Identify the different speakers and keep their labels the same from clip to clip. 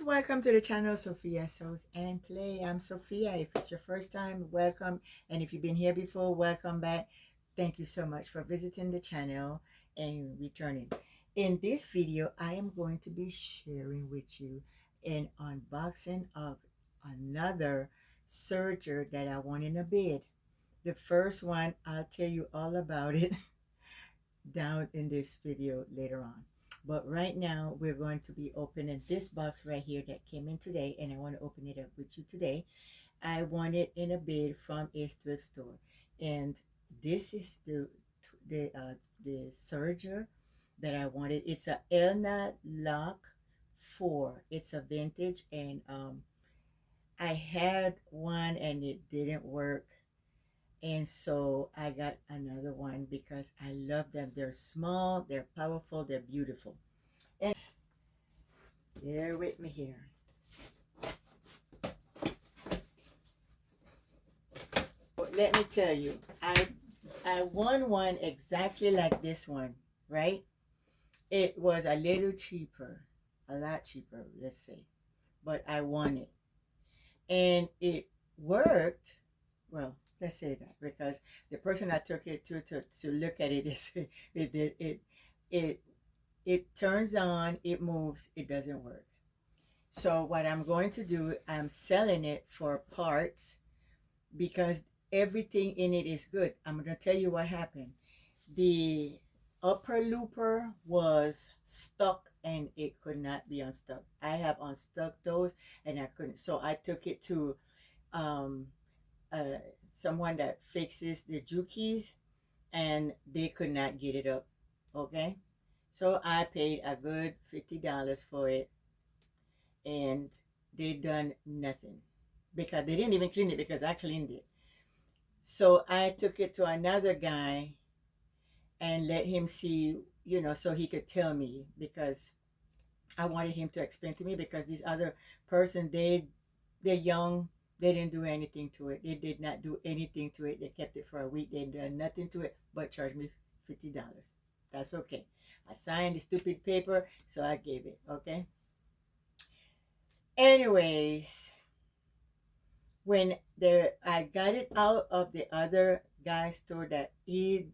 Speaker 1: welcome to the channel Sophia Sews and Play. I'm Sophia. If it's your first time, welcome, and if you've been here before, welcome back. Thank you so much for visiting the channel and returning. In this video, I am going to be sharing with you an unboxing of another serger that I want in a bed. The first one, I'll tell you all about it down in this video later on. But right now, we're going to be opening this box right here that came in today, and I want to open it up with you today. I want it in a bed from a thrift store, and this is the serger that I wanted. It's a Elna Lock 4. It's a vintage, and I had one and it didn't work. And so I got another one because I love them. They're small, they're powerful, they're beautiful. And bear with me here. But let me tell you, I won one exactly like this one, right? It was a little cheaper, a lot cheaper, let's say. But I won it. And it worked. Well, let's say that because the person I took it to look at it is it turns on, it moves, it doesn't work. So what I'm going to do, I'm selling it for parts because everything in it is good. I'm going to tell you what happened. The upper looper was stuck and it could not be unstuck. I have unstuck those and I couldn't. So I took it to someone that fixes the jukis and they could not get it up. Okay, so I paid a good $50 for it and they done nothing because they didn't even clean it because I cleaned it. So I took it to another guy and let him see, you know, so he could tell me because I wanted him to explain to me because this other person, they're young. They didn't do anything to it. They did not do anything to it. They kept it for a week. They did nothing to it but charged me $50. That's okay. I signed the stupid paper, so I gave it, okay? Anyways, when I got it out of the other guy's store that I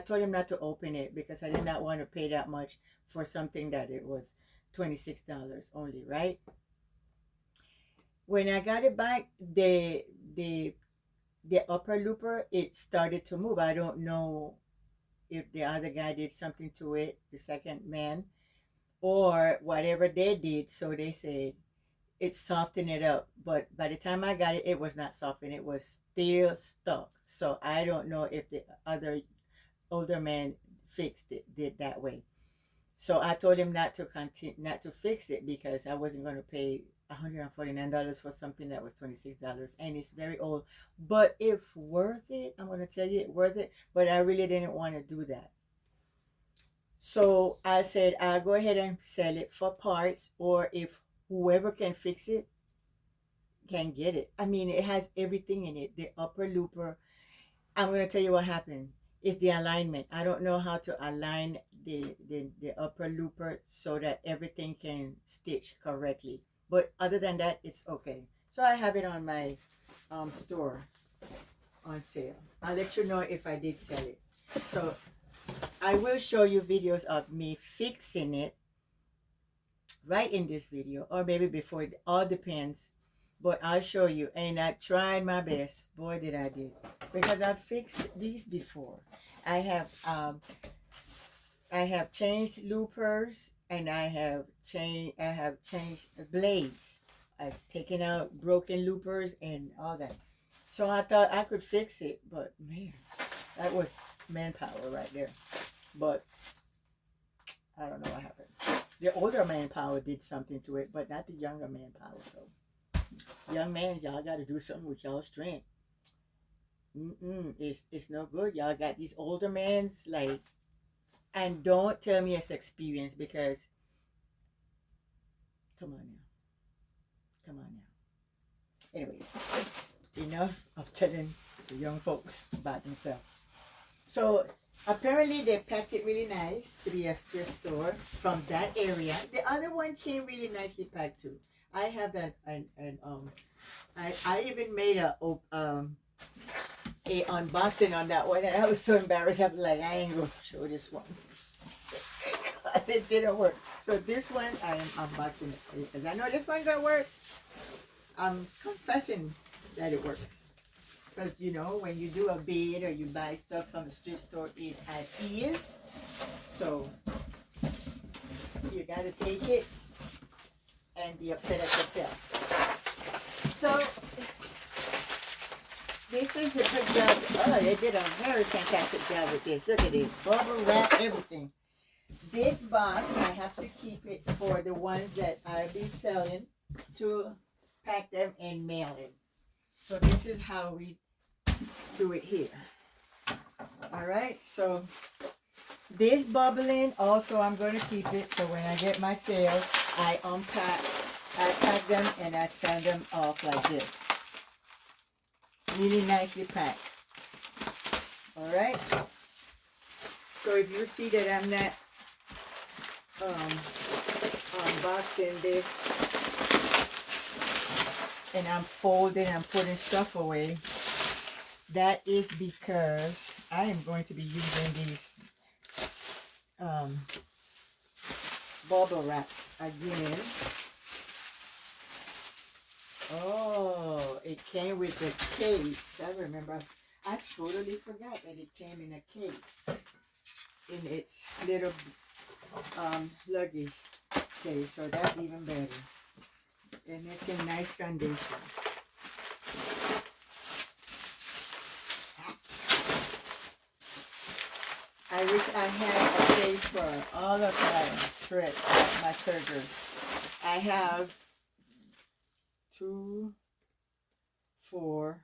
Speaker 1: told him not to open it because I did not want to pay that much for something that it was $26 only, right? When I got it back, the upper looper, it started to move. I don't know if the other guy did something to it, the second man, or whatever they did. So they said it softened it up. But by the time I got it, it was not softened. It was still stuck. So I don't know if the other older man fixed it, did that way. So I told him not to continue, not to fix it because I wasn't going to pay $149 for something that was $26 and it's very old. But if worth it, I'm going to tell you it worth it. But I really didn't want to do that. So I said I'll go ahead and sell it for parts, or if whoever can fix it can get it. I mean, it has everything in it. The upper looper. I'm going to tell you what happened. It's the alignment. I don't know how to align the upper looper so that everything can stitch correctly. But other than that, it's okay. So I have it on my store on sale. I'll let you know if I did sell it. So I will show you videos of me fixing it right in this video or maybe before. It all depends. But I'll show you. And I tried my best. Boy, did I did. Because I've fixed these before. I have changed loopers and I have changed blades. I've taken out broken loopers and all that. So I thought I could fix it, but man, that was manpower right there. But I don't know what happened. The older manpower did something to it, but not the younger manpower. So young man, y'all got to do something with y'all strength. It's no good. Y'all got these older mans like, and don't tell me it's experience because come on now. Anyways, enough of telling the young folks about themselves. So Apparently they packed it really nice to be a thrift store from that area. The other one came really nicely packed too. I have that, and I even made a unboxing on that one, and I was so embarrassed. I'm like, I ain't gonna show this one because it didn't work. So this one I am unboxing it because I know this one's gonna work. I'm confessing that it works. Because you know, when you do a bid or you buy stuff from the thrift store, is as is. So you gotta take it and be upset at yourself. So this is a good job. Oh, they did a very fantastic job with this. Look at this. Bubble wrap, everything. This box, I have to keep it for the ones that I'll be selling to pack them and mail it. So this is how we do it here. All right, so this bubbling also, I'm going to keep it, so when I get my sales, I pack them and I send them off like this. Really nicely packed. All right, so if you see that I'm not unboxing this and I'm folding and putting stuff away, that is because I am going to be using these bubble wraps again. Oh, it came with the case. I remember, I totally forgot that it came in a case, in its little luggage case, so that's even better. And it's in nice condition. I wish I had a case for all of my thread, my sergers. I have 2, 4,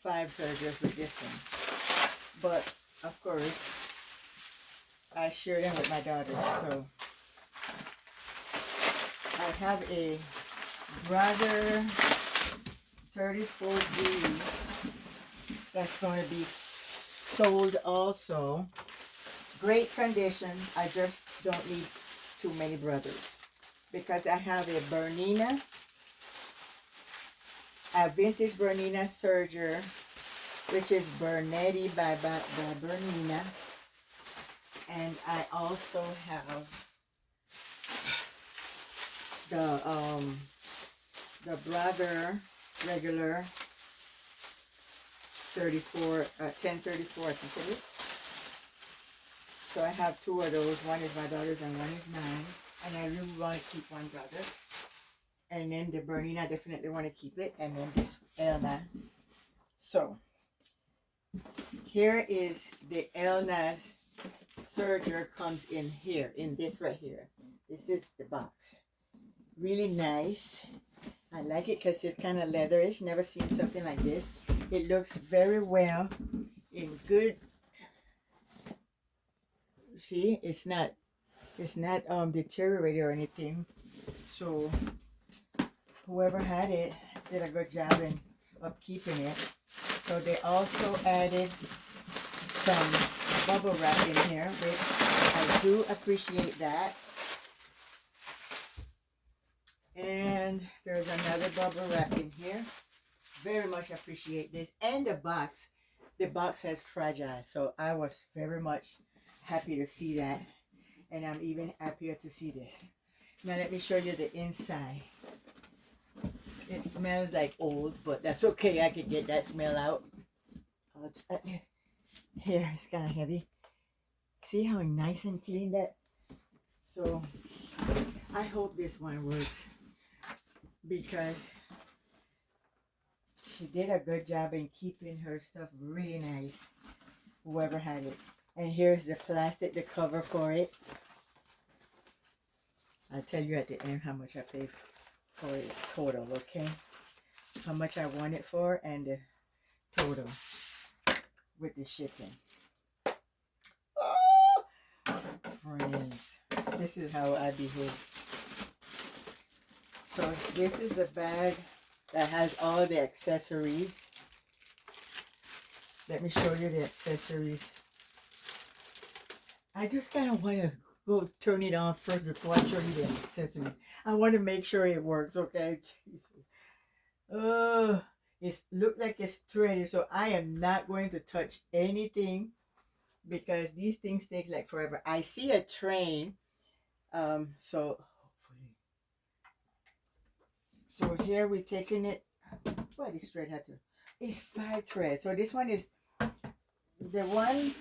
Speaker 1: 5 sergers with this one. But, of course, I share them with my daughter. So, I have a Brother 34G that's going to be sold also. Great condition. I just don't need too many brothers because I have a Bernina, a vintage Bernina serger, which is Bernetti by Bernina, and I also have the Brother regular 1034, I think it is. So I have 2 of those. One is my daughter's and one is mine. And I really want to keep one brother. And then the Bernina, I definitely want to keep it. And then this Elna. So here is the Elna serger, comes in here, in this right here. This is the box. Really nice. I like it because it's kind of leatherish. Never seen something like this. It looks very well, in good. See, it's not deteriorated or anything. So whoever had it did a good job of keeping it. So they also added some bubble wrap in here, which I do appreciate that. And there's another bubble wrap in here. Very much appreciate this. And the box has fragile, so I was very much happy to see that, and I'm even happier to see this. Now let me show you the inside. It smells like old, but that's okay. I can get that smell out. Here, it's kind of heavy. See how nice and clean that? So I hope this one works, because she did a good job in keeping her stuff really nice, whoever had it. And here's the plastic, the cover for it. I'll tell you at the end how much I paid for it total, okay? How much I want it for and the total with the shipping. Oh, friends, this is how I behave. So this is the bag that has all the accessories. Let me show you the accessories. I just kind of want to go turn it on first before I show you the accessories. I want to make sure it works, okay? Jesus. It look like it's threaded, so I am not going to touch anything because these things take like forever. I see a train, so hopefully. So here we're taking it. What this thread had to? It's 5 threads. So this one is the one,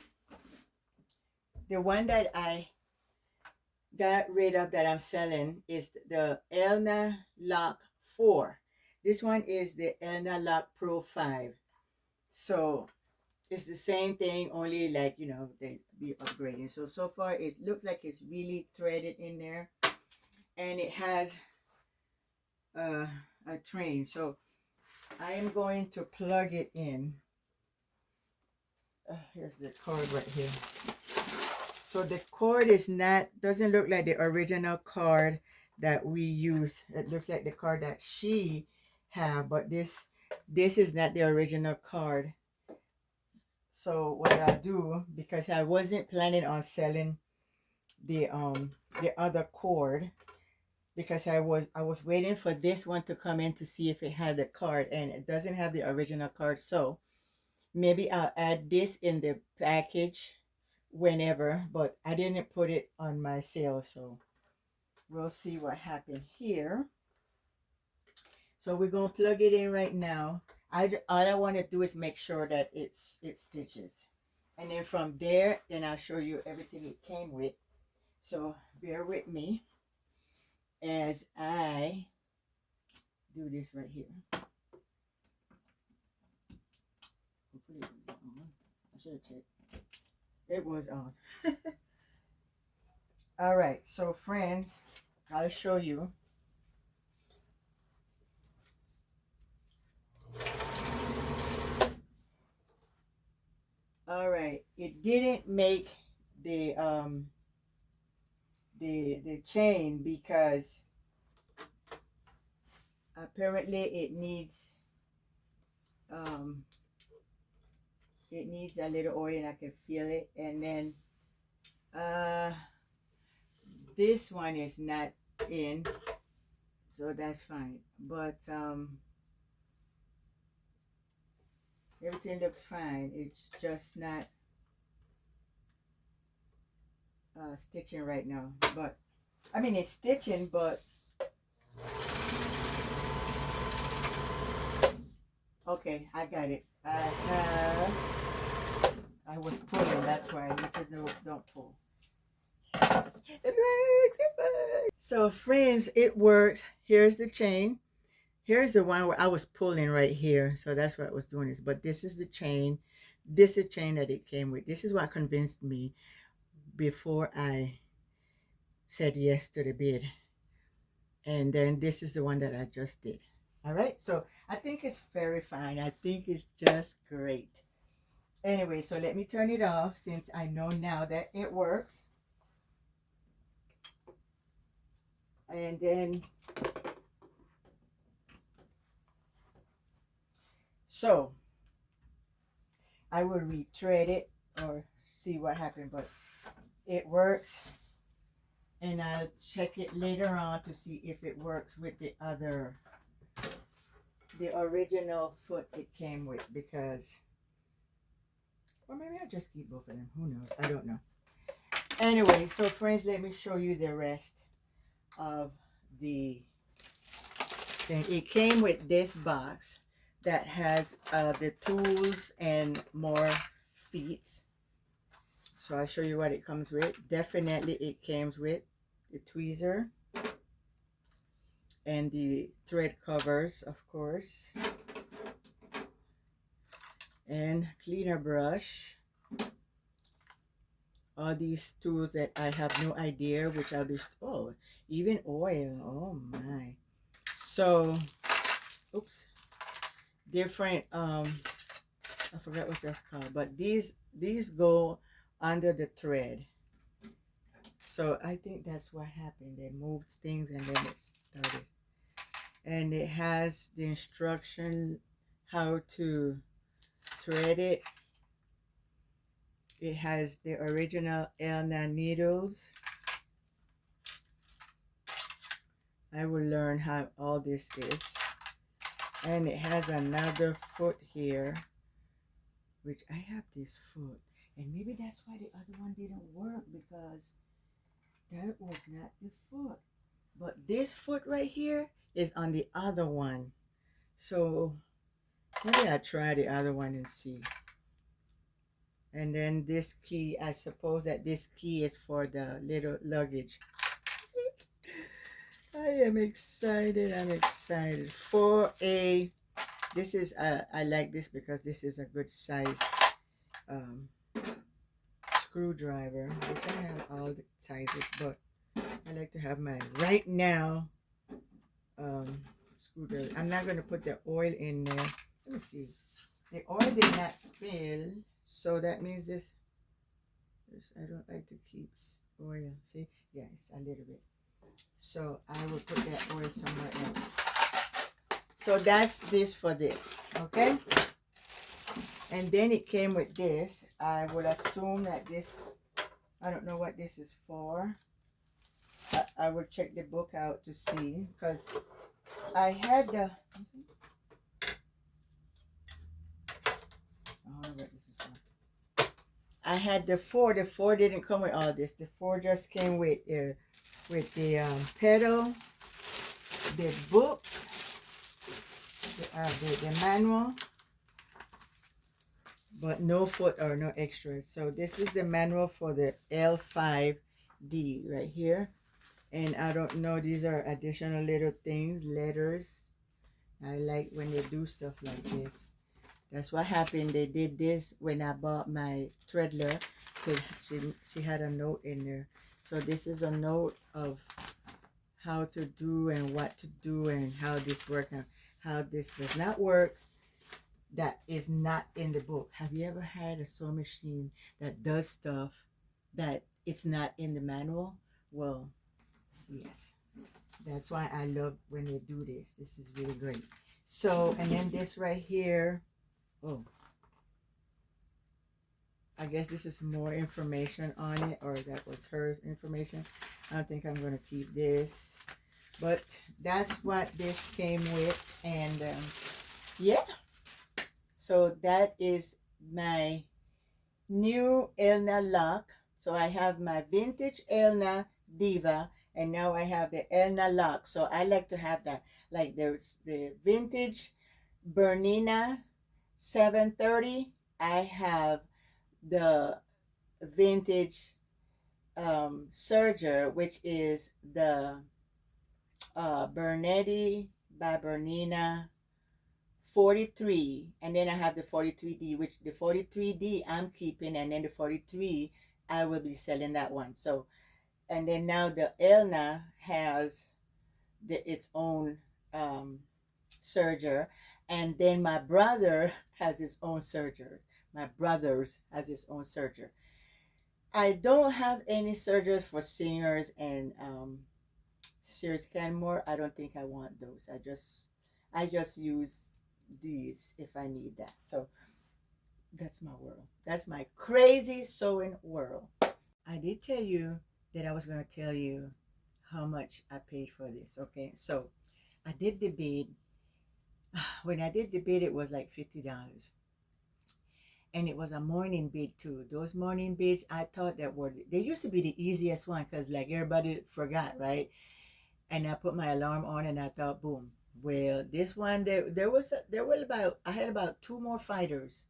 Speaker 1: the one that I got rid of that I'm selling is the Elna Lock 4. This one is the Elna Lock Pro 5. So it's the same thing, only like, you know, they be upgrading. So far it looks like it's really threaded in there, and it has a train. So I am going to plug it in. Here's the cord right here. So the cord is not, doesn't look like the original cord that we used. It looks like the cord that she have, but this is not the original cord. So what I do, because I wasn't planning on selling the other cord, because I was waiting for this one to come in to see if it had the card, and it doesn't have the original card. So maybe I'll add this in the package whenever, but I didn't put it on my sale, so we'll see what happened here. So we're gonna plug it in right now. All I want to do is make sure that it stitches, and then from there, then I'll show you everything it came with. So bear with me as I do this right here. Hopefully it was on. I should have checked. It was on. All right, so friends, I'll show you. All right, it didn't make the the chain because apparently it needs a little oil, and I can feel it. And then this one is not in, so that's fine. But everything looks fine. It's just not stitching right now. But I mean, it's stitching, but okay, I got it. I was pulling, that's why I need to know, don't pull. It works, it works. So friends, it works. Here's the chain. Here's the one where I was pulling right here. So that's what I was doing. But this is the chain. This is the chain that it came with. This is what convinced me before I said yes to the bid. And then this is the one that I just did. All right. So I think it's very fine. I think it's just great. Anyway, so let me turn it off since I know now that it works. And then, so I will retread it or see what happened, but it works. And I'll check it later on to see if it works with the original foot it came with, because, or maybe I'll just keep both of them. Who knows? I don't know. Anyway, so friends, let me show you the rest of the thing. It came with this box that has the tools and more feet. So I'll show you what it comes with. Definitely it comes with the tweezer and the thread covers, of course, and cleaner brush. All these tools that I have no idea which I'll be, oh, even oil. Oh my. So oops, different I forgot what that's called, but these go under the thread. So I think that's what happened. They moved things and then it started. And it has the instruction how to thread it. It has the original Elna needles. I will learn how all this is. And it has another foot here, which I have this foot. And maybe that's why the other one didn't work, because that was not the foot. But this foot right here is on the other one. So maybe I'll try the other one and see. And then this key, I suppose that this key is for the little luggage. I am excited. I'm excited for a, this is, I like this because this is a good size screwdriver, which I have all the sizes, but I like to have my right now screwdriver. I'm not going to put the oil in there. Let me see. The oil did not spill, so that means this, I don't like to keep oil. See? Yeah, it's a little bit. So I will put that oil somewhere else. So that's this for this, okay? And then it came with this. I would assume that this, I don't know what this is for. I will check the book out to see, because I had the, I had the four. The four didn't come with all this. The four just came with the pedal, the book, the manual, but no foot or no extras. So this is the manual for the L5D right here. And I don't know, these are additional little things, letters. I like when they do stuff like this. That's what happened. They did this when I bought my Threadler. She had a note in there. So this is a note of how to do and what to do and how this works and how this does not work. That is not in the book. Have you ever had a sewing machine that does stuff that it's not in the manual? Well, yes. That's why I love when they do this. This is really great. So, and then this right here. Oh, I guess this is more information on it, or that was her information. I don't think I'm going to keep this, but that's what this came with. And yeah, so that is my new Elna Lock. So I have my vintage Elna Diva, and now I have the Elna Lock. So I like to have that. Like there's the vintage Bernina 730. I have the vintage serger, which is the Bernetti by Bernina 43, and then I have the 43D, which the 43D I'm keeping, and then the 43 I will be selling that one. So, and then now the Elna has its own serger, and then my brother has his own serger. My brother's has his own serger. I don't have any sergers for singers and Sears Canmore. I don't think I want those. I just use these if I need that. So that's my world. That's my crazy sewing world. I did tell you that I was going to tell you how much I paid for this. Okay, so I did the bid. When I did the bid, it was like $50. And it was a morning bid too. Those morning bids, I thought that they used to be the easiest one, because like everybody forgot, right? And I put my alarm on and I thought, boom. Well, this one, I had about two more fighters.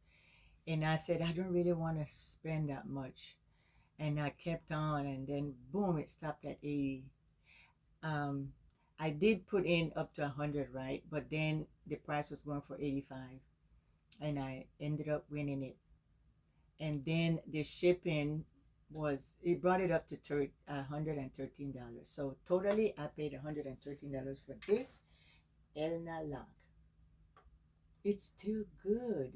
Speaker 1: And I said, I don't really want to spend that much. And I kept on, and then boom, it stopped at 80. I did put in up to 100, right? But then the price was going for 85. And I ended up winning it. And then the shipping it brought it up to $113. So totally I paid $113 for this Elna Lock. It's still good.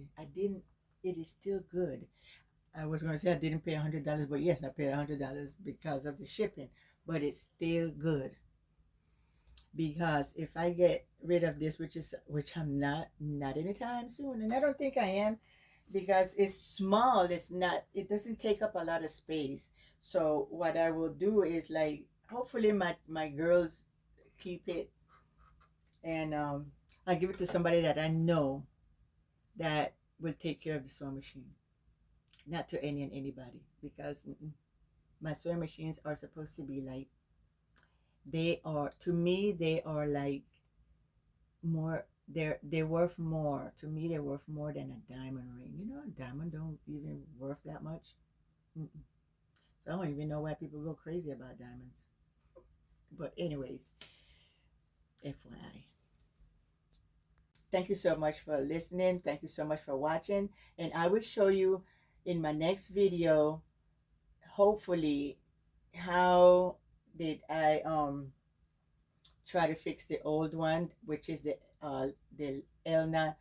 Speaker 1: It is still good. I was going to say I didn't pay $100, but yes, I paid $100 because of the shipping. But it's still good. Because if I get rid of this, which I'm not anytime soon, and I don't think I am, because it's small. It's not, it doesn't take up a lot of space. So what I will do is like, hopefully my girls keep it, and I give it to somebody that I know that will take care of the sewing machine, not to any and anybody, because my sewing machines are supposed to be like, they are, to me they are like more, they're worth more to me, they're worth more than a diamond ring. You know, a diamond don't even worth that much. Mm-mm. So I don't even know why people go crazy about diamonds. But anyways, FYI. Thank you so much for listening. Thank you so much for watching. And I will show you in my next video, hopefully, how did I try to fix the old one, which is the Elna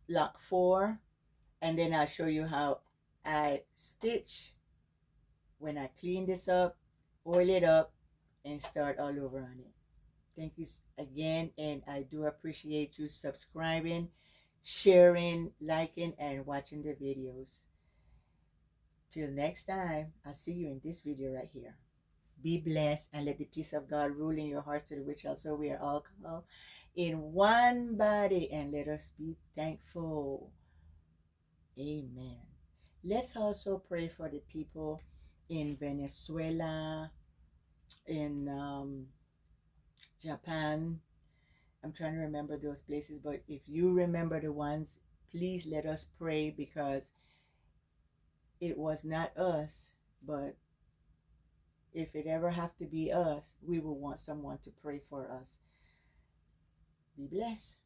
Speaker 1: Lock 4. And then I'll show you how I stitch when I clean this up, oil it up, and start all over on it. Thank you again, and I do appreciate you subscribing, sharing, liking, and watching the videos. Till next time, I'll see you in this video right here. Be blessed, and let the peace of God rule in your hearts, to which also we are all called in one body, and let us be thankful. Amen. Let's also pray for the people in Venezuela, in Japan. I'm trying to remember those places, but if you remember the ones, please let us pray, because it was not us, but if it ever have to be us, we will want someone to pray for us. Be blessed.